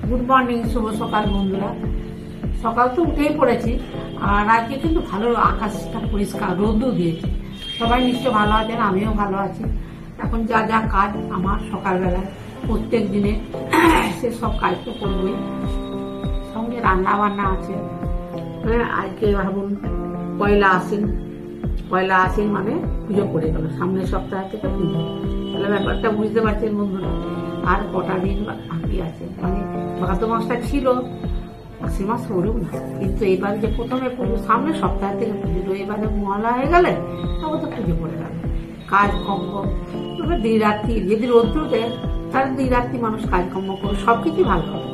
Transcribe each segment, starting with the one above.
Good morning, শুভ সকাল বন্ধুরা। সকাল তো উঠেই পড়েছি, আর আজকে কিন্তু ভালো আকাশটা পরিষ্কার, রোদও দিয়েছে। সবাই নিশ্চয় ভালো আছেন, আমিও ভালো আছি। এখন যা যা কাজ আমার সকালবেলায় প্রত্যেক দিনে সেসব কাজ তো করবই, সঙ্গে রান্না বান্না আছে। আজকে ভাবুন পয়লা আশ্বিন মানে পুজো পড়ে গেল, সামনের সপ্তাহ থেকে পুজো। তাহলে ব্যাপারটা বুঝতে পারছেন বন্ধুরা, আর কটা দিন বাকি আছে। মানে ভাদ্র মাসটা ছিল, আশ্বিন মাস পড়ুক না, কিন্তু এবার যে প্রথমে পুজো, সামনের সপ্তাহ থেকে পুজো, এবারে মহালয়া হয়ে গেলে তবে তো পুজো পড়ে গেল। কাজ কম তবে দিন রাত্রি, যদি রোদ্র দেয় তাহলে দিন রাত্রি মানুষ কাজকর্ম করে সবকিছু ভালো হবে।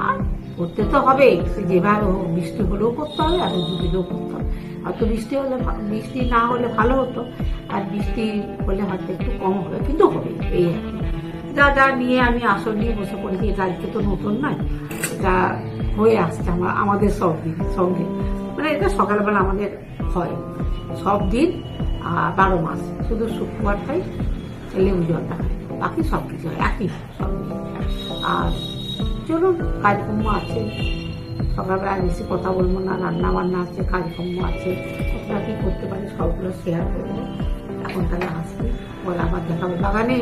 আর করতে তো হবে, যেভাবে হোক, বৃষ্টি হলেও করতে হবে আর রোদ দিলেও করতে হবে। হয়তো বৃষ্টি না হলে ভালো হতো, আর বৃষ্টি হলে হয়তো একটু কম হবে, কিন্তু হবে। এই যা যা নিয়ে আমি আসন নিয়ে বসে পড়েছি, এটা আজকে তো নতুন নয়, এটা হয়ে আসছে আমাদের সব দিন সঙ্গে। মানে এটা সকালবেলা আমাদের হয় সব দিন, 12 মাস, শুধু শুক্রবারটাই লেবু জলটা হয়, বাকি সব কিছু হয় একই সব দিন। আর চলুন, কাজকর্ম আছে, সকালবেলা বেশি কথা বলবো না, রান্না বান্না আছে, কাজকর্ম আছে, কতটা কি করতে পারি সবগুলো শেয়ার করবো। এখন তাহলে আসবে, পরে আবার দেখাবো। বাগানে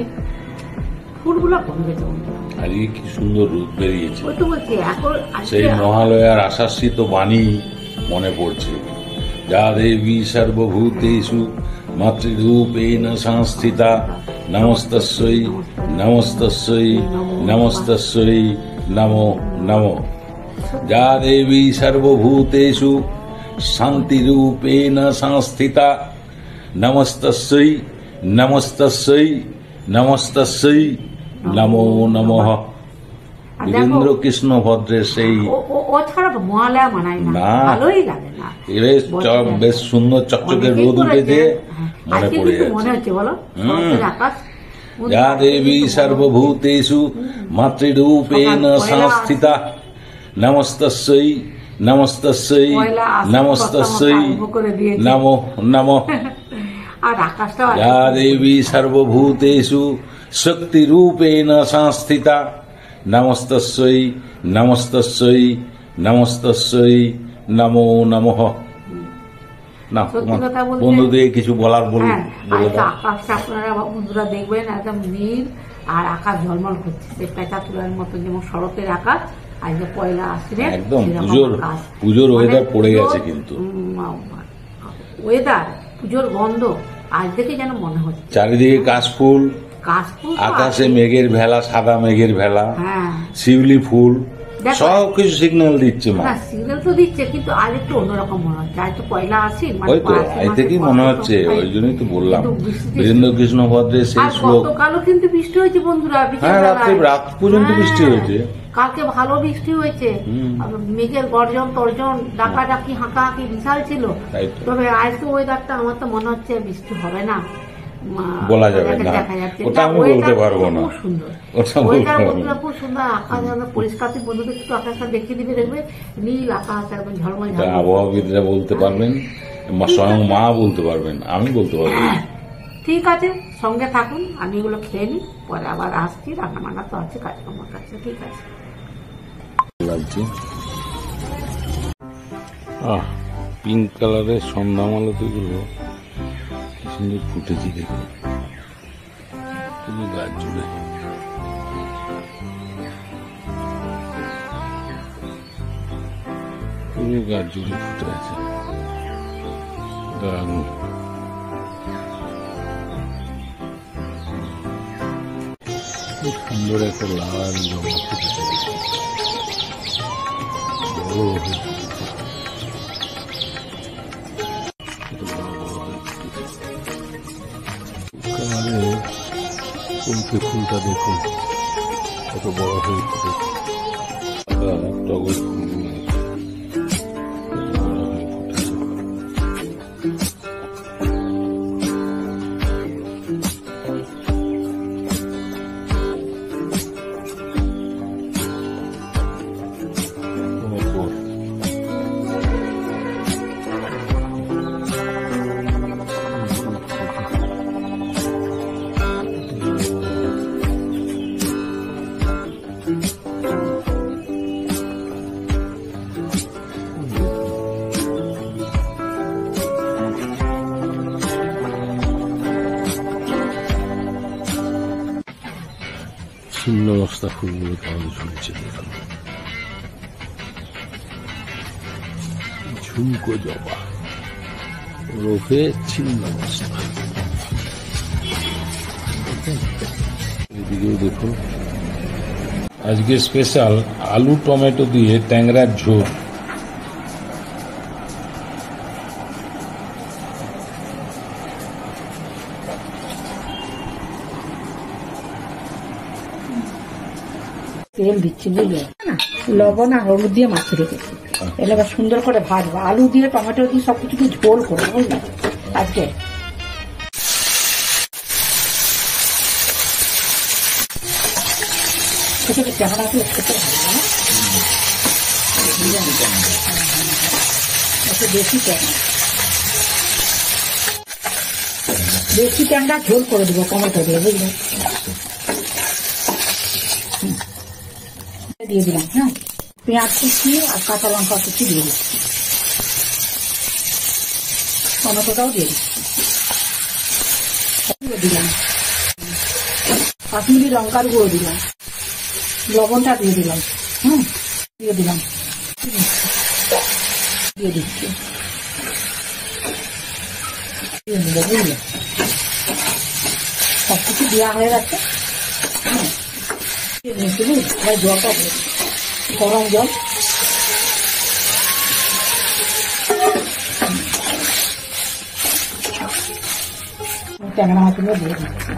ফুলগুলো কমে গেছে, আজকে কি সুন্দর রূপ বেরিয়েছে। ওই তো বলছি, এখন সেই মহালয়ার আশাসিত বাণী মনে পড়ছে। যা দেবী সর্বভূতেষু মাতৃরূপেণ সংস্থিতা নমস্তস্যৈ নমস্তস্যৈ নমস্তস্যৈ নমো নমো। যা দেবী সর্বভূতেষু শান্তিরূপেণ সংস্থিতা নমস্তস্যৈ নমস্তস্যৈ নমস্তস্যৈ নমো নমঃ। বীরেন্দ্র কৃষ্ণ ভদ্রের সেই ও ছাড়া মহালয়া মানায় না, ভালোই লাগে না। বেশ সুন্দর চকচকে রোদ উঠেছে, মনে পড়ে যাচ্ছে। মনে হচ্ছে বলো, আকাশ। যা দেবী সর্বভূতেষু মাতৃরূপেণ সংস্থিতা নমস্তস্যৈ নমস্তস্যৈ নমস্তস্যৈ নমো নমঃ। আর আকাশটা যা দেবী সর্বভূতেষু শক্তিরূপেণ সংস্থিতা নমস্তস্যৈ নমস্তস্যৈ নমস্তস্যৈ নমো নমঃ। না, বন্ধুদের কিছু বলার বলে আকাশটা আপনারা বন্ধুরা দেখবেন, একদম নীল আর আকাশ ঝলমল করছে, সেই পেঁচা তুলার মতো, যেমন শরতের আকাশ। আজকে পয়লা আশ্বিনের একদম পুজোর ওয়েদার পড়ে গেছে, কিন্তু ওয়েদার পুজোর গন্ধ আজ থেকে যেন মনে হচ্ছে। চারিদিকে কাশফুল, আকাশে মেঘের ভেলা, সাদা মেঘের ভেলা, শিউলি ফুল, সবকিছু সিগন্যাল দিচ্ছে। সিগন্যাল তো দিচ্ছে, কিন্তু আজ একটু অন্যরকম মনে হচ্ছে। আজ তো পয়লা আশ্বিন, ওই তো আজ থেকেই মনে হচ্ছে। ওই জন্যই তো বললাম, বীরেন্দ্র কৃষ্ণ ভদ্রের সেই শ্লোক। গতকালও কিন্তু বৃষ্টি হয়েছে বন্ধুরা, রাত পর্যন্ত বৃষ্টি হয়েছে। কালকে ভালো বৃষ্টি হয়েছে, মেঘের গর্জন টর্জন, ডাকাডাকি হাঁকাহাঁকি বিশাল ছিল। তবে আজকে ওয়েদারটা আমার তো মনে হচ্ছে বৃষ্টি হবে না, বলা যাবে না, ওটা আমি বলতে পারবো না। খুব সুন্দর আকাশ, পরিষ্কার। বন্ধুদের একটু আকাশটা দেখিয়ে দিবে, দেখবে নীল আকাশ, একদম ঝলমল। আবহাওয়াবিদরা বলতে পারবেন, স্বয়ং মা বলতে পারবেন, আমি বলতে পারবো। ঠিক আছে, সঙ্গে থাকুন, আমি এগুলো খেয়ে নিই, পরে আবার আসছি। রান্না বান্না তো আছে, কাজকর্ম আছে। ঠিক আছে, পিঙ্ক কালারের সন্ধ্যামালতিগুলো কি সুন্দর ফুটেছে, দেখুন পুরো গাছ জুড়ে। পুরো গাছ জুড়ে ফুটে আছে, দারুণ। খুব সুন্দর একটা লাল জমা ফুটেছে, বড় হয়ে ফুলকে ফুলটা দেখুন কত বড় হয়ে ফুটেছে। টগর ফুলগুলো ছিন্ন মস্তা ফুলগুলো কেমন ঝুলছে দেখুন, ঝুমকো জবা ওরফে ছিন্ন মস্তা। এদিকেও দেখুন, আজকে স্পেশাল আলু টমেটো দিয়ে ট্যাংরার ঝোল। তেল দিচ্ছি বুঝলে, লবণ আর হলুদ দিয়ে মাখিয়ে রেখেছি। এবার সুন্দর করে ভাজবো, আলু দিয়ে টমেটো দিয়ে সবকিছু দিয়ে ঝোল করবো বুঝলে আজকে। ট্যাংরা তো খেতে ভালো না, বেশি ট্যাংরা, বেশি ট্যাংরা ঝোল করে দেবো টমেটো দিয়ে বুঝলে। দিয়ে দিলাম, হ্যাঁ পেঁয়াজ কুচি আর কাঁচা লঙ্কা কুচি দিয়ে দিচ্ছি, টমেটোটাও দিয়ে দিচ্ছি, দিলাম কাশ্মীরি লঙ্কার গুঁড়ো দিলাম, লবণটা দিয়ে দিলাম, দিয়ে দিলাম, দিয়ে দিচ্ছি, দিয়ে নেবো বুঝলে। সব কিছু দেওয়া হয়ে গেছে, জলটা গরম জল, ট্যাংরা মাছগুলো দিয়ে দিচ্ছি।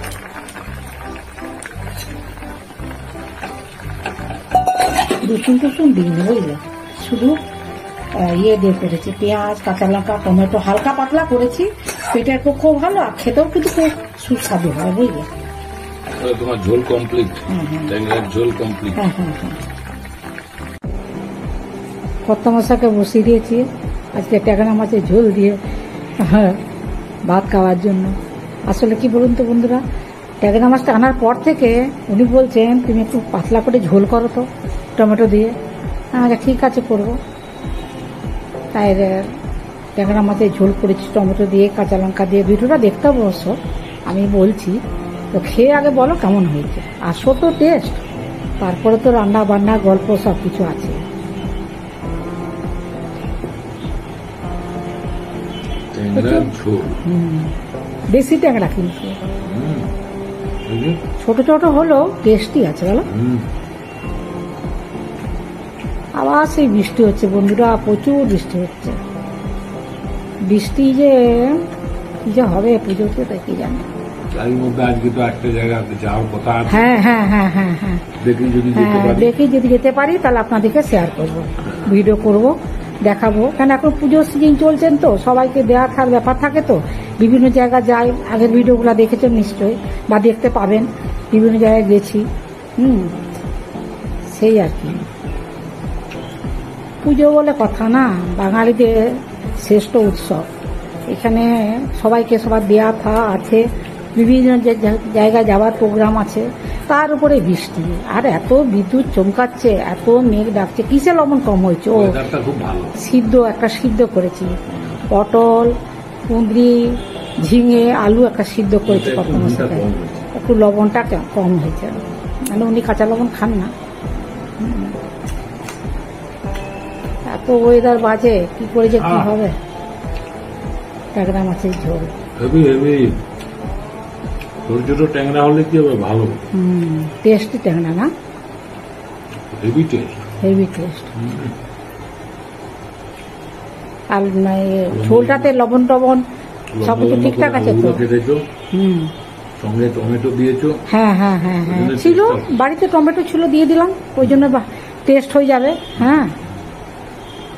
রসুন টসুন দিইনি বুঝলে, শুধু ইয়ে দিয়ে করেছি, পেঁয়াজ কাঁচা লঙ্কা টমেটো হালকা পাতলা করেছি, পেটের পক্ষেও ভালো আর খেতেও কিন্তু খুব সুস্বাদু হয় বুঝলে। তোমার ঝোল কমপ্লিট, ট্যাংরার ঝোল কমপ্লিট। কর্তা মশাকে বসিয়ে দিয়েছি আজকে ট্যাংরা মাছের ঝোল দিয়ে ভাত খাওয়ার জন্য। আসলে কি বলুন তো বন্ধুরা, ট্যাংরা মাছটা আনার পর থেকে উনি বলছেন তুমি একটু পাতলা করে ঝোল করো তো টমেটো দিয়ে। আচ্ছা ঠিক আছে করবো, তাই ট্যাংরা মাছের ঝোল করেছি টমেটো দিয়ে কাঁচা লঙ্কা দিয়ে। ভিডিওটা দেখতে হবে অবশ্য, আমি বলছি তো, খেয়ে আগে বলো কেমন হয়েছে। আসো তো টেস্ট, তারপরে তো রান্না বান্না গল্প সব কিছু আছে। দেশি ট্যাংরা কিন্তু ছোট ছোট হলেও টেস্টি আছে বলো। আবার সেই বৃষ্টি হচ্ছে বন্ধুরা, প্রচুর বৃষ্টি হচ্ছে। বৃষ্টি যে কি যে হবে পুজোতে তাই কি জানি। হ্যাঁ হ্যাঁ হ্যাঁ হ্যাঁ হ্যাঁ দেখি যদি যেতে পারি তাহলে আপনাদেরকে শেয়ার করবো, ভিডিও করবো, দেখাবো। কেন এখন পুজোর সিজন চলছেন তো, সবাইকে দেওয়া থাকার ব্যাপার থাকে তো, বিভিন্ন জায়গায় যাই। আগের ভিডিওগুলো দেখেছেন নিশ্চয়ই বা দেখতে পাবেন, বিভিন্ন জায়গায় গেছি। সেই আর কি, পুজো বলে কথা না, বাঙালিদের শ্রেষ্ঠ উৎসব। এখানে সবাইকে সবার দেয়া থা আছে, বিভিন্ন জায়গায় যাওয়ার প্রোগ্রাম আছে, তার উপরে বৃষ্টি আর এত বিদ্যুৎ চমকাচ্ছে, এত মেঘ ডাকছে। কিসে লবণ কম হয়েছে? ও সিদ্ধ করেছি, পটল কুঁদরি ঝিঙে আলু একটা সিদ্ধ করেছি, একটু লবণটা কম হয়েছে, মানে উনি কাঁচা লবণ খান না। এত ওয়েদার বাজে, কি করে যে কি হবে। ট্যাংরা মাছের ঝোল ছোট ছোট ট্যাংরা হলে কি হবে ভালো, টেস্টি ট্যাংরা না, হেভি টেস্ট, হেভি টেস্ট। আর ঝোলটাতে লবণ টবণ সবকিছু ঠিকঠাক আছে তো? সঙ্গে টমেটো দিয়েছো? হ্যাঁ হ্যাঁ হ্যাঁ হ্যাঁ ছিল, বাড়িতে টমেটো ছিল দিয়ে দিলাম, ওই জন্য টেস্ট হয়ে যাবে। হ্যাঁ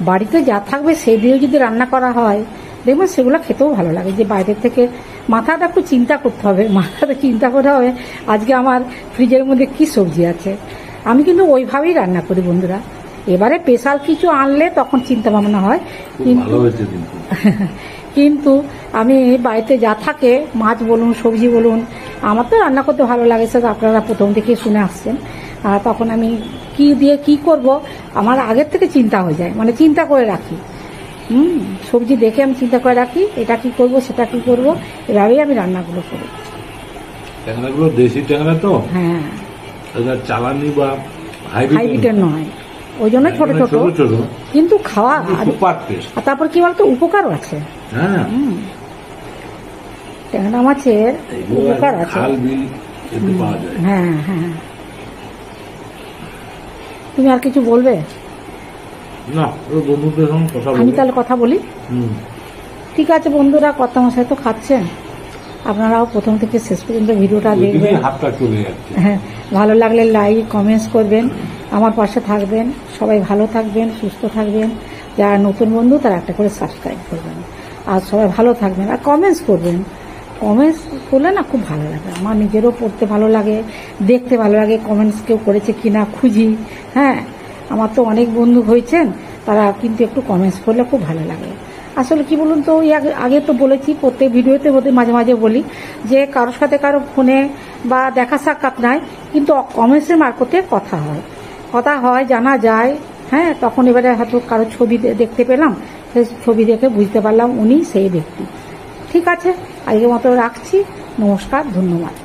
বাড়িতে যা থাকবে সেই দিয়ে যদি রান্না করা হয় দেখবেন সেগুলো খেতেও ভালো লাগে। যে বাইরের থেকে মাথাটা একটু চিন্তা করতে হবে, মাথাটা চিন্তা করতে হবে আজকে আমার ফ্রিজের মধ্যে কি সবজি আছে। আমি কিন্তু ওইভাবেই রান্না করি বন্ধুরা। এবারে স্পেশাল কিছু আনলে তখন চিন্তা ভাবনা হয়, কিন্তু আমি বাড়িতে যা থাকে মাছ বলুন সবজি বলুন, আমার তো রান্না করতে ভালো লাগে, সেটা আপনারা প্রথম থেকে শুনে আসছেন। আর তখন আমি কি দিয়ে কি করব আমার আগের থেকে চিন্তা হয়ে যায়, মানে চিন্তা করে রাখি। সবজি দেখে আমি চিন্তা করে রাখি, এটা কি করব সেটা কি করব, এভাবেই আমি রান্নাগুলো করি। ট্যাংরাগুলো দেশি ট্যাংরা তো, হ্যাঁ এটা চালানি বা হাইব্রিডের নয়, ওই জন্য ছোট ছোট ছোট, কিন্তু খাওয়া সুপার টেস্ট। আর তারপর কি বলতো উপকারও আছে। হ্যাঁ, ট্যাংরা মাছের উপকার আছে। খাল বিল খেতে পাওয়া যায়। হ্যাঁ হ্যাঁ, তুমি আর কিছু বলবে? না, ওই বন্ধুদের সঙ্গে কথা আমি তাহলে কথা বলি। হুম, ঠিক আছে বন্ধুরা, কর্তা মশাই তো খাচ্ছেন, আপনারাও প্রথম থেকে শেষ পর্যন্ত ভিডিওটা দেখবেন। হাতটা চলে যাচ্ছে। হ্যাঁ, ভালো লাগলে লাইক কমেন্টস করবেন, আমার পাশে থাকবেন। সবাই ভালো থাকবেন, সুস্থ থাকবেন। যারা নতুন বন্ধু তারা একটা করে সাবস্ক্রাইব করবেন, আর সবাই ভালো থাকবেন আর কমেন্টস করবেন। কমেন্টস করলে না খুব ভালো লাগে, আমার নিজেরও পড়তে ভালো লাগে, দেখতে ভালো লাগে। কমেন্টস কেউ করেছে কিনা খুঁজি। হ্যাঁ, আমার তো অনেক বন্ধু হয়েছেন, তারা কিন্তু একটু কমেন্টস করলে খুব ভালো লাগে। আসলে কি বলুন তো, ওই আগে তো বলেছি, প্রত্যেক ভিডিওতে মাঝে মাঝে বলি যে কারোর সাথে কারো ফোনে বা দেখা সাক্ষাৎ নাই, কিন্তু কমেন্টসের মারফতে কথা হয় জানা যায়। হ্যাঁ, তখন এবারে হয়তো কারো ছবি দেখতে পেলাম, সেই ছবি দেখে বুঝতে পারলাম উনি সেই ব্যক্তি। ঠিক আছে, আজকের মতো রাখছি। নমস্কার, ধন্যবাদ।